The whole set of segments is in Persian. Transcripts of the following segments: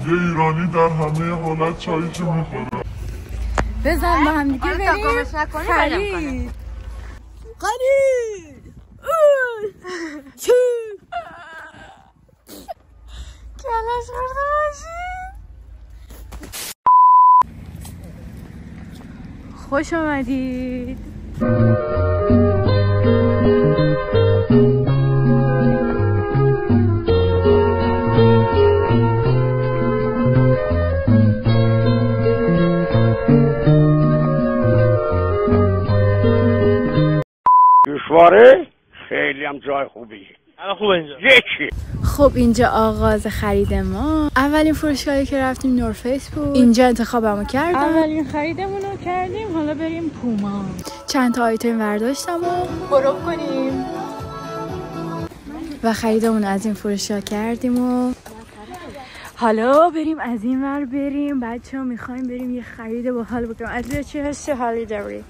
یه ایرانی در همه حالت چایشو میخوره. بزن با هم دیگه بریم خرید. کلاش خورده باشین. خوش آمدید. جوشواره خیلی هم جای خوبیه. الان خوبه اینجا. یکی. خب اینجا آغاز خرید ما. اولین فروشگاهی که رفتیم نورفیس بود. اینجا انتخابمو کردم. اولین خریدمون رو کردیم. حالا بریم پوما. چند تا آیتم برداشتم و برو کنیم. و خریدمون از این فروشگاه کردیم و حالا بریم از این ور بریم. بچه‌ها میخوایم بریم یه خرید باحال بکنیم. عدلیه چه حس حالی داری؟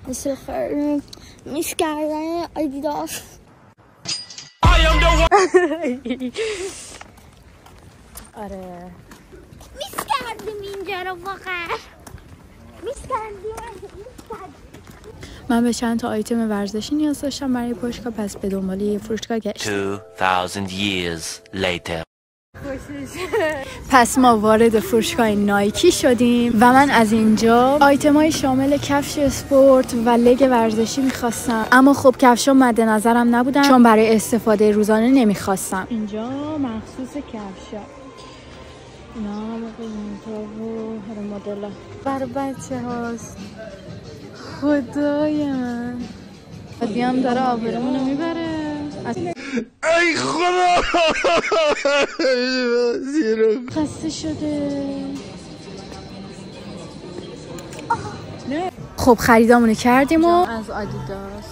مثل خرید میش کردن آدیداس. آره میس کردیم اینجا رو واقعا. میس کردیم. من به چند تا آیتم ورزشی نیاز داشتم برای فروشگاه، پس به دنبال یه فروشگاه گشتم. 2000 years later. پس ما وارد فروشگاه نایکی شدیم و من از اینجا آیتمای شامل کفش اسپورت و لگ ورزشی میخواستم، اما خب کفشا مد نظرم نبودن چون برای استفاده روزانه نمیخواستم. اینجا مخصوص کفشا اینا و هر مدل برای بچه هاست. خدای من بیام داره آبرومونو میبره. ای خدا خسته شده. خب خریدامونو کردیم و از آدیداس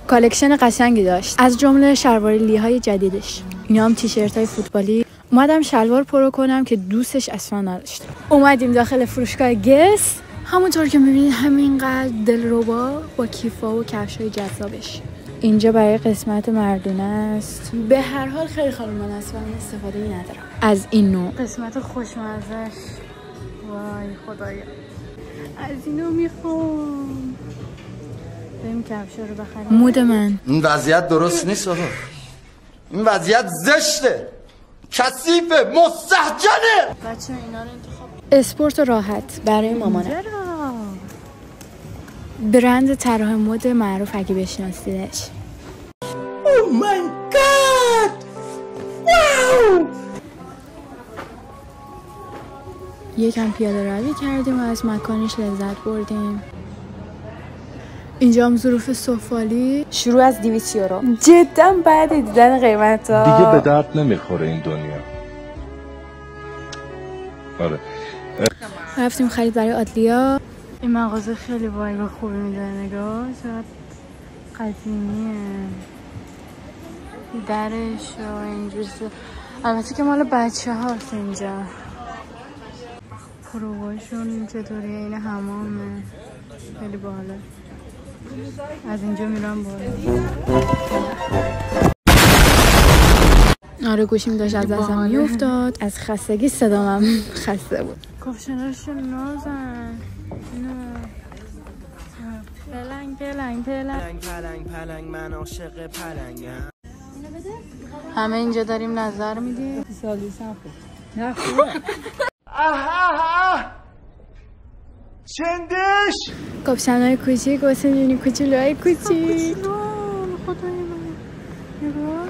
کالکشن قشنگی داشت، از جمله شلوار لیهای جدیدش. اینا هم تیشرت های فوتبالی. اومدم شلوار پرو کنم که دوستش اصلا نداشت. اومدیم داخل فروشگاه گس. همونطور که میبینید همینقدر دلربا با کیفا و کفشای جذابش. اینجا برای قسمت مردونه است. به هر حال خیلی خانومان است و من استفاده ای ندارم از این نوع. قسمت خوشمزش وای خدایا از اینو میخوام. بریم کفشا رو بخریم. مود من این وضعیت درست نیست آقا. این وضعیت زشته، کثیفه، مستهجنه. بچه اینا رو انتخاب. اسپورت و راحت برای مامانم. برند طراح مد معروف اگه بشناسیدش. او مای گاد واو. یکم پیاده روی کردیم و از مکانش لذت بردیم. اینجا هم ظروف سفالی شروع از 200 یورو. جدا بعد دیدن قیمتا دیگه به درد نمیخوره این دنیا. آره رفتیم خرید برای آدلیا. این مغازه خیلی وایب خوبی میده. نگاه چقدر قدیمیه درش و اینجوری. البته که مال بچه هاست. اینجا پروباشون چطوریه؟ این حمامه خیلی باحاله. از اینجا میرم بالا. آره گوشیم داشت از دستم میافتاد. از خستگی صدامم خسته بود. کفشناشون نازن. پلنگ پلنگ پلنگ پلنگ پلنگ من عاشق پلنگم. همه اینجا داریم نظر میدیم. سالی سفر نه خوبه. چندش کفشنای کوچیک واسه جونی کوچولوهای کوچیک. خدای من نگاه.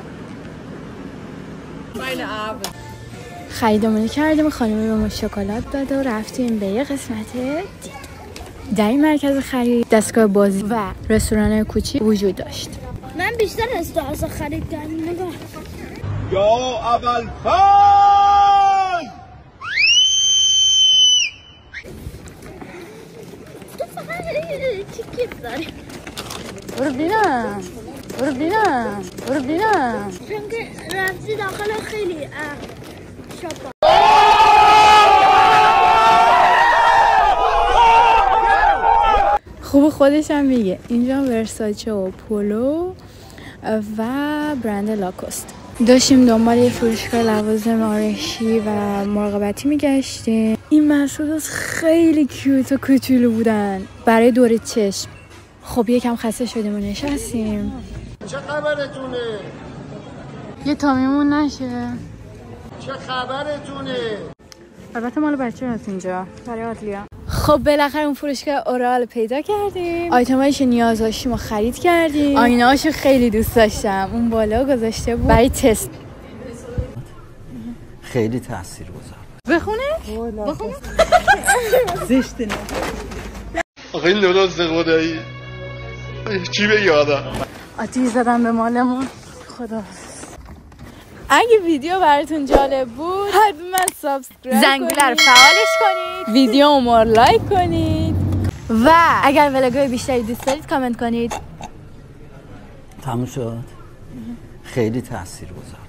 خریدمونی کردیم. خانمی به ما شکلات داد و رفتیم به یه قسمت دید. در این مرکز خرید دستگاه بازی و رستوران کوچیک وجود داشت. من بیشتر استعاصا خرید کردم. نگاه یا اول فال. تو فقط تیکت داری. برو بینم برو بینم برو بینم. چون که رفتی داخل خیلی شاپا. خوب خودش هم میگه. اینجا ورساچه و پولو و برند لاکوست. داشتیم دنبال یه فروشگاه لوازم آرایشی و مراقبتی میگشتیم. این محصولات خیلی کیوت و کوچولو بودن برای دور چشم. خب یکم خسته شدیم و نشستیم. چه خبرتونه؟ یه تامیمون نشه. چه خبرتونه؟ البته مال بچه هست اینجا برای آتلیا. خب بالاخره اون فروشگاه اورال پیدا کردیم. آیتمایش نیاز داشتیم و خرید کردیم. آینه‌هاشو خیلی دوست داشتم. اون بالا گذاشته بود برای تست. خیلی تاثیرگذار. بخونه؟ بخونه؟ زشته نه. آخه این درست خدایی چی بگه آدم؟ آتیش زدم به مالمون. خدا. اگه ویدیو براتون جالب بود حتما سابسکرایب زنگوله رو فعالش کنید، ویدیومو لایک کنید و اگر ولاگ‌های بیشتری دوست دارید کامنت کنید. تموم شد. خیلی تاثیرگذار.